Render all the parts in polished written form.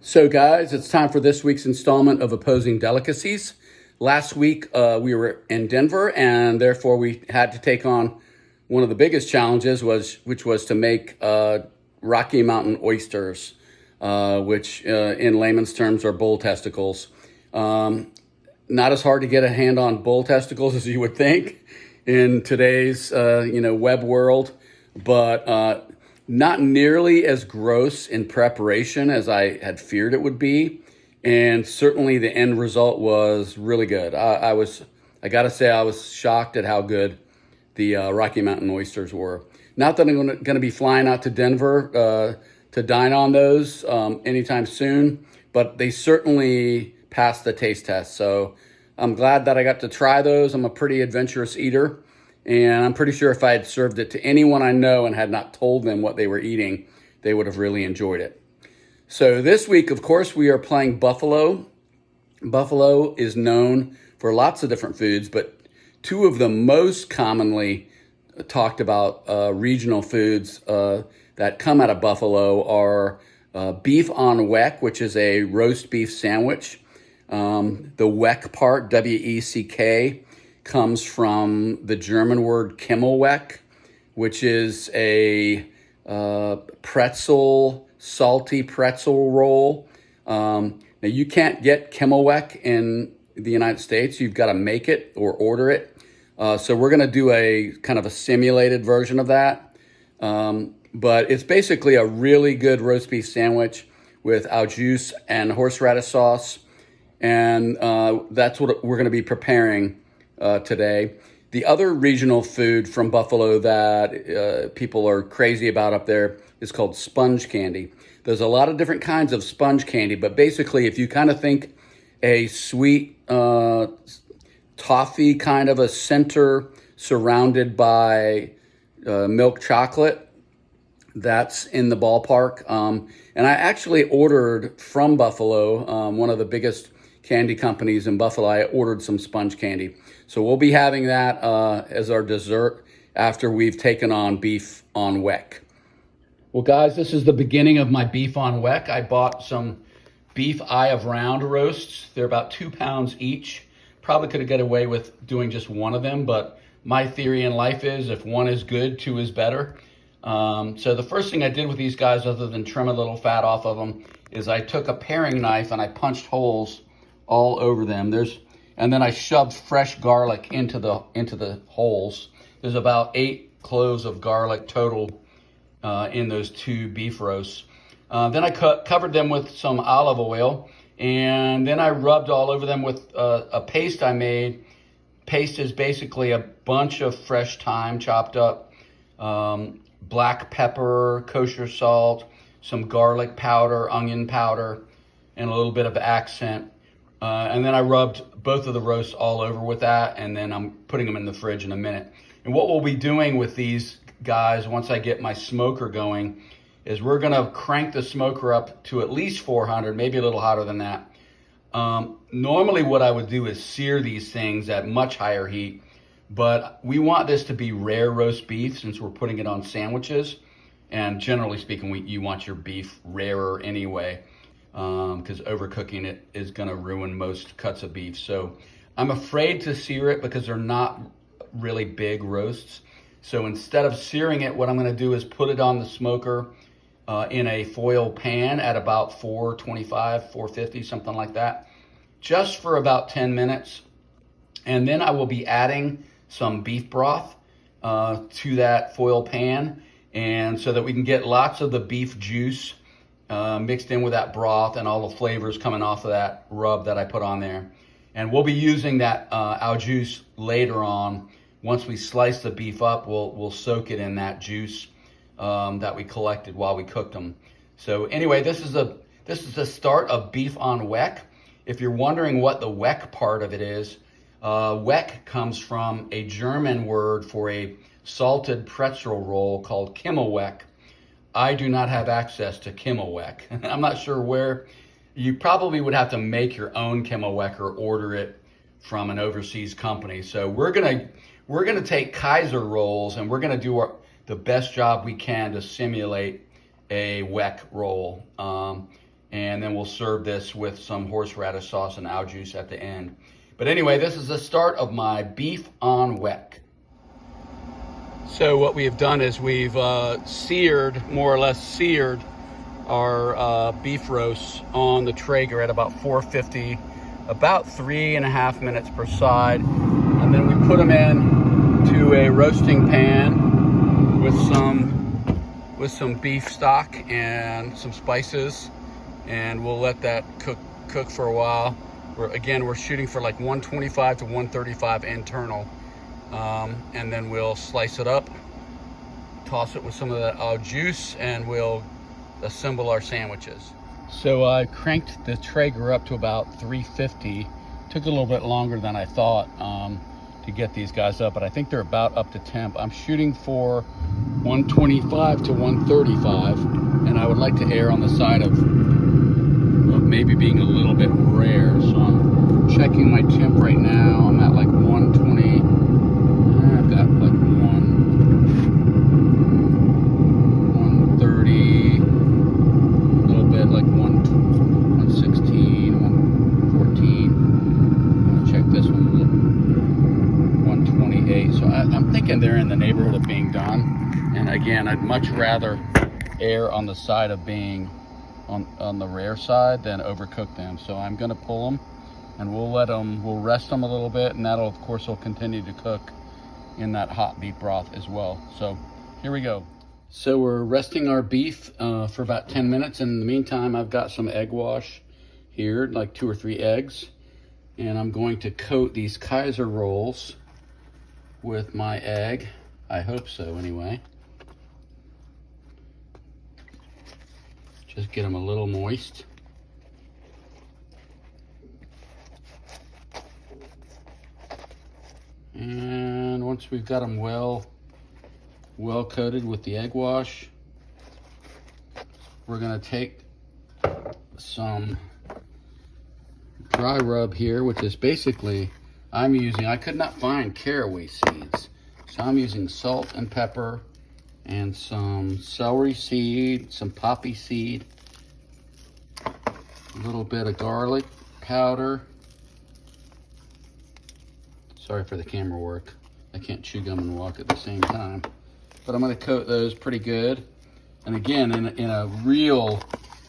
So guys, it's time for this week's installment of Opposing Delicacies. Last week we were in Denver, and therefore we had to take on one of the biggest challenges, which was to make Rocky Mountain oysters, which in layman's terms are bull testicles. Not as hard to get a hand on bull testicles as you would think in today's web world, but not nearly as gross in preparation as I had feared it would be. And certainly the end result was really good. I gotta say, I was shocked at how good the Rocky Mountain oysters were. Not that I'm gonna be flying out to Denver to dine on those anytime soon, but they certainly passed the taste test. So I'm glad that I got to try those. I'm a pretty adventurous eater. And I'm pretty sure if I had served it to anyone I know and had not told them what they were eating, they would have really enjoyed it. So this week, of course, we are playing Buffalo. Buffalo is known for lots of different foods, but two of the most commonly talked about regional foods that come out of Buffalo are beef on weck, which is a roast beef sandwich. The weck part, W-E-C-K, comes from the German word Kimmelweck, which is a salty pretzel roll. Now you can't get Kimmelweck in the United States. You've got to make it or order it. So we're going to do a kind of a simulated version of that. But it's basically a really good roast beef sandwich with au jus and horseradish sauce. And that's what we're going to be preparing today. The other regional food from Buffalo that people are crazy about up there is called sponge candy. There's a lot of different kinds of sponge candy, but basically if you kind of think a sweet toffee kind of a center surrounded by milk chocolate, that's in the ballpark. And I actually ordered from Buffalo, one of the biggest candy companies in Buffalo. I ordered some sponge candy. So we'll be having that as our dessert after we've taken on beef on weck. Well, guys, this is the beginning of my beef on weck. I bought some beef eye of round roasts. They're about 2 pounds each. Probably could have got away with doing just one of them, but my theory in life is if one is good, two is better. So the first thing I did with these guys, other than trim a little fat off of them, is I took a paring knife and I punched holes all over them. And then I shoved fresh garlic into the holes. There's about 8 cloves of garlic total in those 2 beef roasts. Then I covered them with some olive oil, and then I rubbed all over them with a paste I made. Paste is basically a bunch of fresh thyme chopped up, black pepper, kosher salt, some garlic powder, onion powder, and a little bit of accent. And then I rubbed both of the roasts all over with that, and then I'm putting them in the fridge in a minute. And what we'll be doing with these guys once I get my smoker going is we're gonna crank the smoker up to at least 400, maybe a little hotter than that. Normally what I would do is sear these things at much higher heat, but we want this to be rare roast beef since we're putting it on sandwiches. And generally speaking, you want your beef rarer anyway, because overcooking it is going to ruin most cuts of beef. So I'm afraid to sear it because they're not really big roasts. So instead of searing it, what I'm going to do is put it on the smoker in a foil pan at about 425, 450, something like that, just for about 10 minutes. And then I will be adding some beef broth to that foil pan, and so that we can get lots of the beef juice mixed in with that broth and all the flavors coming off of that rub that I put on there. And we'll be using that au jus later on. Once we slice the beef up, we'll soak it in that juice that we collected while we cooked them. So anyway, this is the start of beef on weck. If you're wondering what the weck part of it is, weck comes from a German word for a salted pretzel roll called Kimmelweck. I do not have access to Kimmelweck. I'm not sure where. You probably would have to make your own Kimmelweck or order it from an overseas company. So we're gonna take Kaiser rolls, and we're gonna do the best job we can to simulate a weck roll. And then we'll serve this with some horseradish sauce and au juice at the end. But anyway, this is the start of my beef on weck. So what we have done is we've seared, more or less seared, our beef roasts on the Traeger at about 450, about 3.5 minutes per side. And then we put them in to a roasting pan with some beef stock and some spices, and we'll let that cook for a while. We're shooting for like 125 to 135 internal. And then we'll slice it up, toss it with some of that au juice, and we'll assemble our sandwiches. So I cranked the Traeger up to about 350. Took a little bit longer than I thought to get these guys up, but I think they're about up to temp. I'm shooting for 125 to 135, and I would like to err on the side of maybe being a little bit rare. So I'm checking my temp right now. I'm at like 120. I've got like 130, a little bit like 116, 114. I'm gonna check this one, 128. So I'm thinking they're in the neighborhood of being done. And again, I'd much rather err on the side of being on the rare side than overcook them. So I'm gonna pull them, and we'll rest them a little bit, and that'll, of course, will continue to cook in that hot beef broth as well. So here we go. So we're resting our beef for about 10 minutes. In the meantime, I've got some egg wash here, like 2 or 3 eggs, and I'm going to coat these Kaiser rolls with my egg. I hope so anyway. Just get them a little moist. And once we've got them well coated with the egg wash, we're gonna take some dry rub here, which is basically, I could not find caraway seeds. So I'm using salt and pepper and some celery seed, some poppy seed, a little bit of garlic powder. Sorry for the camera work. I can't chew gum and walk at the same time. But I'm gonna coat those pretty good. And again, in a real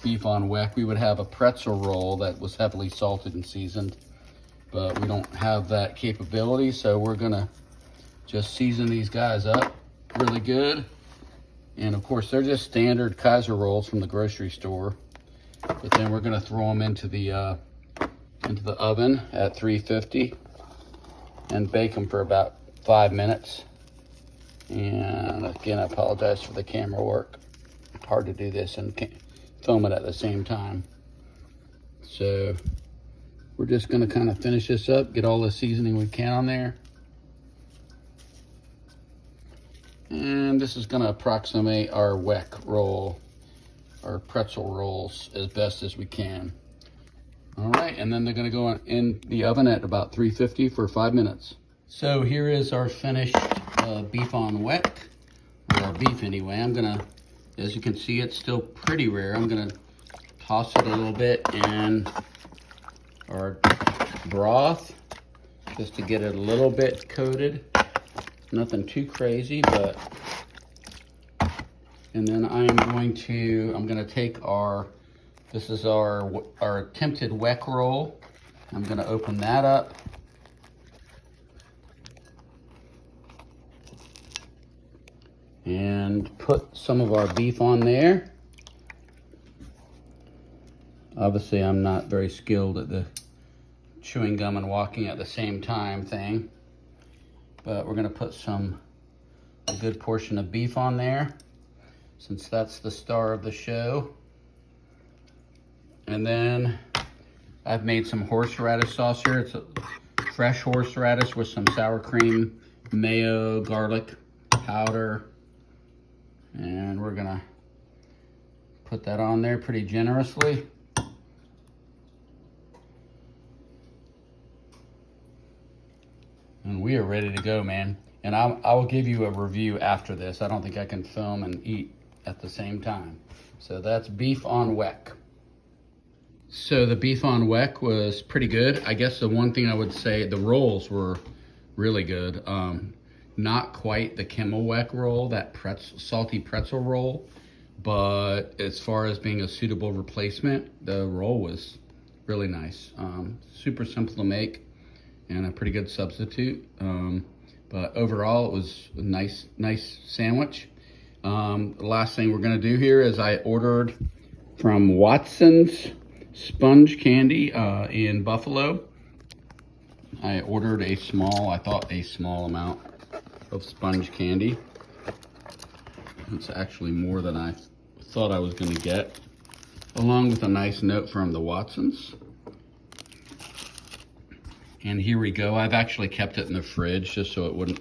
beef on weck, we would have a pretzel roll that was heavily salted and seasoned. But we don't have that capability, so we're gonna just season these guys up really good. And of course, they're just standard Kaiser rolls from the grocery store. But then we're gonna throw them into the oven at 350 and bake them for about 5 minutes. And again, I apologize for the camera work. Hard to do this and film it at the same time. So we're just gonna kind of finish this up, get all the seasoning we can on there. And this is gonna approximate our weck roll, our pretzel rolls, as best as we can. All right, and then they're gonna go in the oven at about 350 for 5 minutes. So here is our finished beef on weck, or our beef anyway. I'm gonna, as you can see, it's still pretty rare. I'm gonna toss it a little bit in our broth, just to get it a little bit coated. Nothing too crazy, but, and then I'm gonna take this is our attempted weck roll. I'm gonna open that up. And put some of our beef on there. Obviously, I'm not very skilled at the chewing gum and walking at the same time thing, but we're gonna put a good portion of beef on there, since that's the star of the show. And then I've made some horseradish sauce here. It's a fresh horseradish with some sour cream, mayo, garlic powder. And we're gonna put that on there pretty generously. And we are ready to go, man. And I will give you a review after this. I don't think I can film and eat at the same time. So that's beef on weck. So the beef on Weck was pretty good. I guess the one thing I would say, the rolls were really good. Not quite the Kimmel Weck roll, that salty pretzel roll, but as far as being a suitable replacement, the roll was really nice. Super simple to make and a pretty good substitute. But overall, it was a nice sandwich. The last thing we're gonna do here is I ordered from Watson's Sponge Candy in Buffalo. I ordered a small amount of sponge candy. It's actually more than I thought I was gonna get, along with a nice note from the Watsons. And here we go. I've actually kept it in the fridge just so it wouldn't,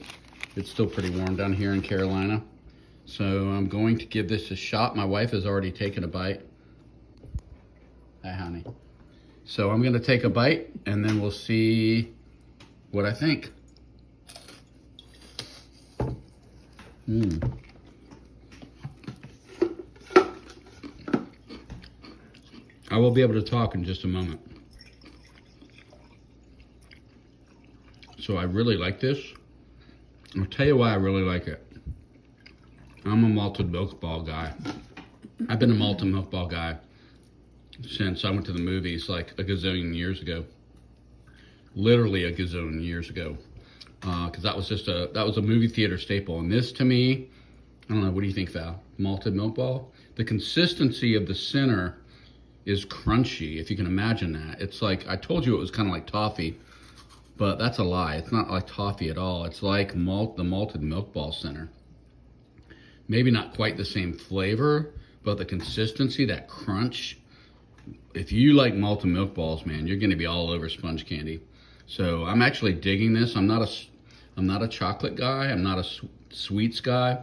it's still pretty warm down here in Carolina. So I'm going to give this a shot. My wife has already taken a bite. Hi, honey. So I'm gonna take a bite and then we'll see what I think. I will be able to talk in just a moment. So I really like this. I'll tell you why I really like it. I'm a malted milk ball guy. I've been a malted milk ball guy since I went to the movies like a gazillion years ago. Literally a gazillion years ago. Because that was a movie theater staple. And this to me, I don't know, what do you think, Val? Malted milk ball? The consistency of the center is crunchy, if you can imagine that. It's like, I told you it was kind of like toffee, but that's a lie. It's not like toffee at all. It's like the malted milk ball center. Maybe not quite the same flavor, but the consistency, that crunch. If you like malted milk balls, man, you're gonna be all over sponge candy. So I'm actually digging this. I'm not a chocolate guy. I'm not a sweets guy.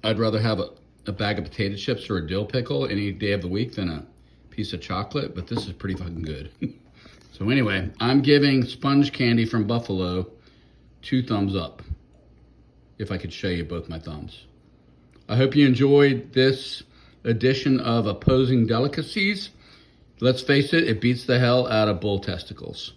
I'd rather have a bag of potato chips or a dill pickle any day of the week than a piece of chocolate, but this is pretty fucking good. So anyway, I'm giving sponge candy from Buffalo 2 thumbs up. If I could show you both my thumbs. I hope you enjoyed this edition of Opposing Delicacies. Let's face it, it beats the hell out of bull testicles.